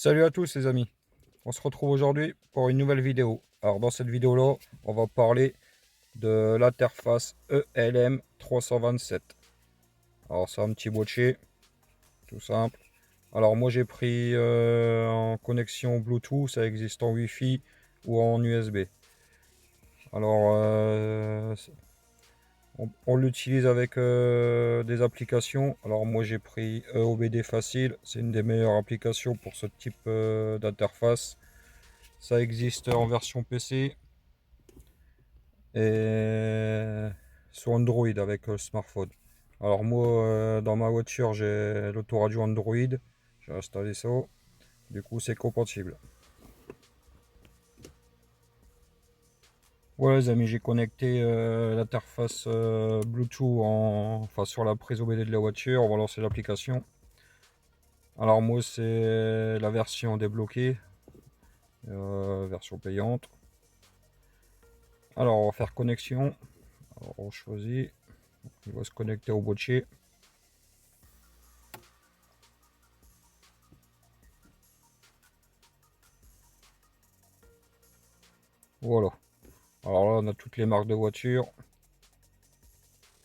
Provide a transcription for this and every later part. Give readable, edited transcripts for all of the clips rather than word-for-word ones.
Salut à tous les amis, on se retrouve aujourd'hui pour une nouvelle vidéo. Alors dans cette vidéo là, on va parler de l'interface ELM 327. Alors c'est un petit boîtier, tout simple. Alors moi j'ai pris en connexion Bluetooth, ça existe en Wi-Fi ou en USB. Alors on l'utilise avec des applications. Alors moi j'ai pris EOBD Facile, c'est une des meilleures applications pour ce type d'interface. Ça existe en version PC et sur Android avec le smartphone. Alors moi, dans ma voiture, j'ai l'autoradio Android. J'ai installé ça. Du coup, c'est compatible. Voilà les amis, j'ai connecté l'interface Bluetooth enfin, sur la prise OBD de la voiture. On va lancer l'application. Alors moi, c'est la version débloquée, version payante. Alors on va faire connexion. Alors, on choisit. Il va se connecter au boîtier. Voilà. Alors là, on a toutes les marques de voitures.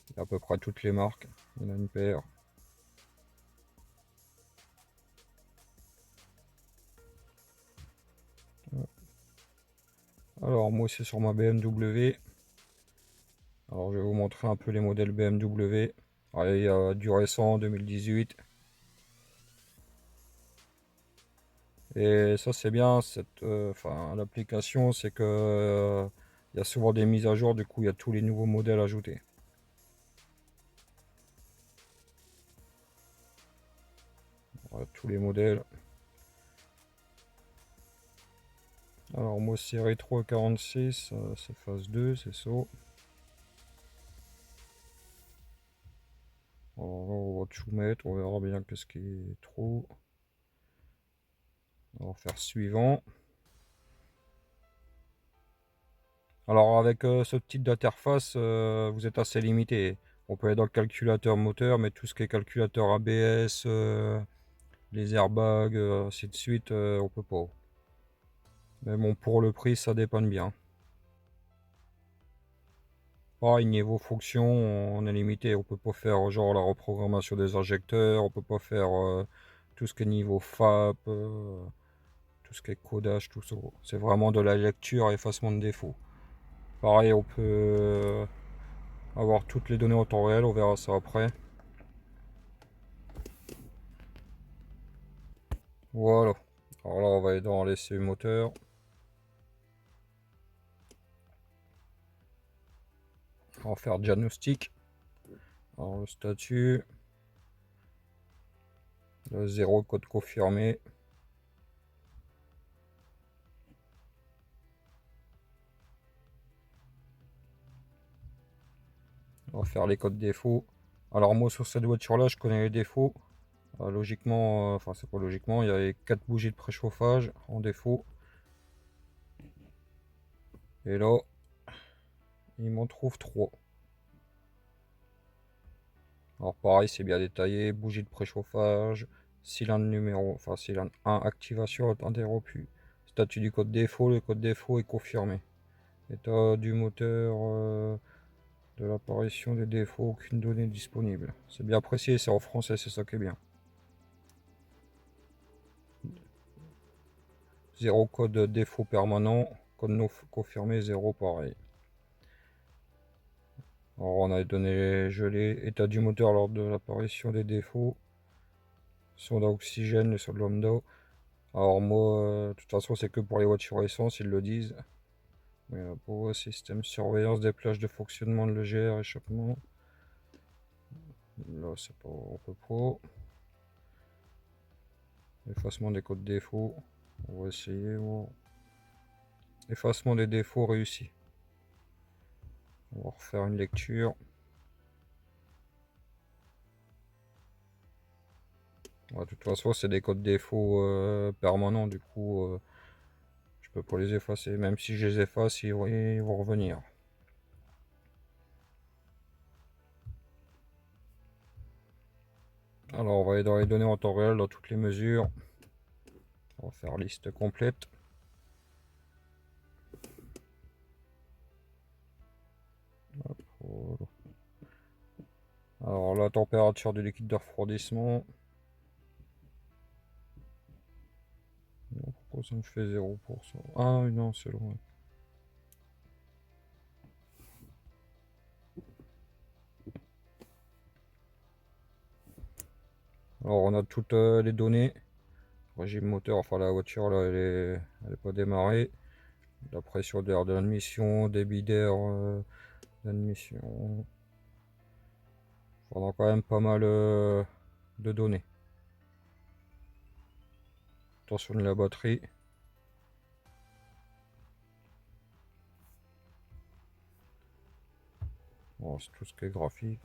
Il y a à peu près toutes les marques. Il y en a une paire. Alors moi, c'est sur ma BMW. Alors je vais vous montrer un peu les modèles BMW. Alors, il y a du récent 2018. Et ça c'est bien, enfin, l'application, c'est que il y a souvent des mises à jour, du coup il y a tous les nouveaux modèles ajoutés. Voilà, tous les modèles. Alors moi c'est Rétro 46, c'est phase 2, c'est ça. Alors, on va tout mettre, on verra bien qu'est-ce qui est trop. On va faire suivant. Alors avec ce type d'interface, vous êtes assez limité. On peut aller dans le calculateur moteur, mais tout ce qui est calculateur ABS, les airbags, ainsi de suite, on peut pas. Mais bon, pour le prix, ça dépanne bien. Pareil, niveau fonction, on est limité. On peut pas faire genre la reprogrammation des injecteurs, on peut pas faire tout ce qui est niveau FAP, tout ce qui est codage, tout ça. C'est vraiment de la lecture et effacement de défauts. Pareil, on peut avoir toutes les données en temps réel, on verra ça après. Voilà. Alors là, on va aller dans l'essai moteur. On va faire diagnostic. Alors le statut. Le 0 code confirmé. On va faire les codes défauts. Alors moi sur cette voiture là, je connais les défauts. Logiquement, enfin c'est pas logiquement, il y avait 4 bougies de préchauffage en défaut. Et là, il m'en trouve 3. Alors pareil, c'est bien détaillé, bougie de préchauffage, cylindre numéro, enfin cylindre 1, activation interrompue. Statut du code défaut, le code défaut est confirmé. État du moteur, de l'apparition des défauts, aucune donnée disponible. C'est bien précis, c'est en français, c'est ça qui est bien. 0 code défaut permanent, code non confirmé 0 pareil. Alors on a les données gelées, état du moteur lors de l'apparition des défauts, sonde à oxygène, le sonde lambda. Alors moi, de toute façon c'est que pour les voitures essence, ils le disent. Mais pour système surveillance des plages de fonctionnement de l'EGR, échappement. Là c'est pas, on peut pas. Effacement des codes défauts. On va essayer. Bon. Effacement des défauts réussi. On va refaire une lecture. Ouais, de toute façon, c'est des codes défauts permanents, du coup, je peux pas les effacer. Même si je les efface, ils vont revenir. Alors, on va aller dans les données en temps réel, dans toutes les mesures. On va faire liste complète. Hop, voilà. Alors la température du liquide de refroidissement. Pourquoi ça me fait 0%? Ah non, c'est loin. Alors on a toutes les données. Régime moteur, enfin la voiture là elle est pas démarrée. La pression d'air de l'admission, débit d'air d'admission. On a quand même pas mal de données. Attention de la batterie. Bon, c'est tout ce qui est graphique.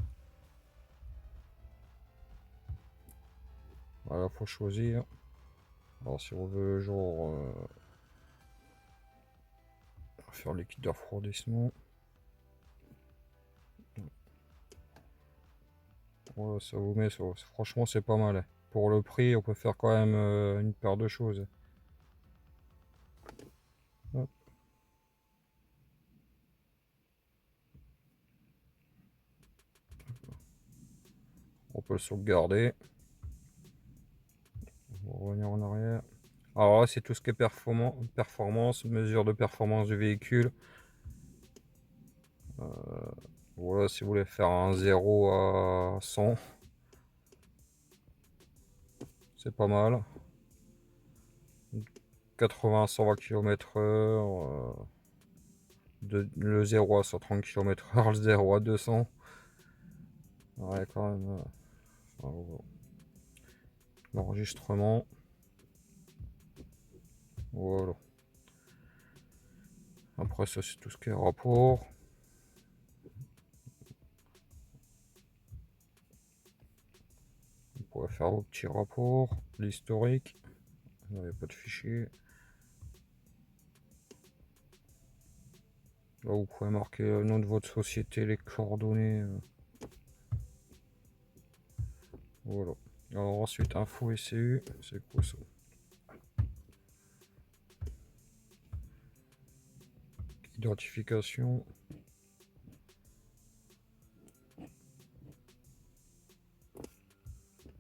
Voilà, faut choisir. Alors si on veut genre faire liquide de refroidissement. Voilà, ça vous met ça. Franchement c'est pas mal. Pour le prix on peut faire quand même une paire de choses. Hop. On peut le sauvegarder. On va revenir en arrière. Alors là c'est tout ce qui est performance, mesure de performance du véhicule. Voilà, si vous voulez faire un 0 à 100, c'est pas mal. 80 à 120 km/h, le 0 à 130 km/h, le 0 à 200. Ouais, quand même. L'enregistrement. Voilà. Après, ça, c'est tout ce qui est rapport. Vous pourrez faire vos petits rapports, l'historique. Il n'y a pas de fichier. Là, vous pouvez marquer le nom de votre société, les coordonnées. Voilà. Alors ensuite, info SCU, c'est quoi ça? Identification.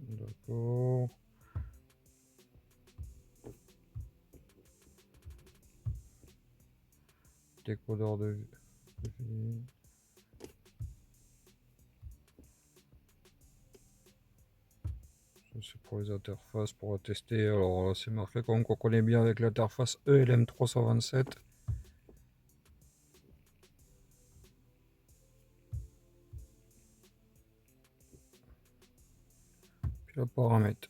D'accord. Décodeur de vie. C'est pour les interfaces, pour tester. Alors là, c'est marqué comme qu'on connaît bien avec l'interface ELM 327. Puis le paramètre.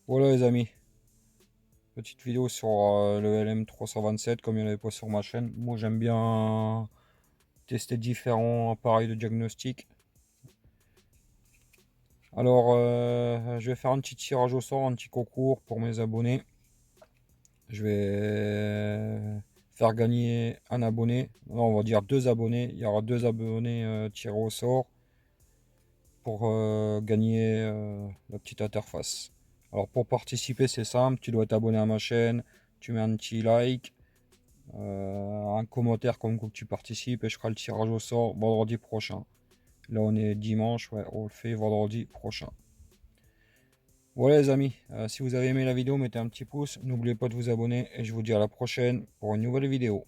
Voilà les amis. Petite vidéo sur le LM 327 comme il n'y en avait pas sur ma chaîne. Moi j'aime bien tester différents appareils de diagnostic. Alors je vais faire un petit tirage au sort, un petit concours pour mes abonnés. Je vais faire gagner un abonné. Non, on va dire deux abonnés. Il y aura deux abonnés tirés au sort pour gagner la petite interface. Alors pour participer c'est simple, tu dois t'abonner à ma chaîne, tu mets un petit like, un commentaire comme quoi tu participes et je ferai le tirage au sort vendredi prochain. Là on est dimanche, ouais, on le fait vendredi prochain. Voilà les amis, si vous avez aimé la vidéo mettez un petit pouce, n'oubliez pas de vous abonner et je vous dis à la prochaine pour une nouvelle vidéo.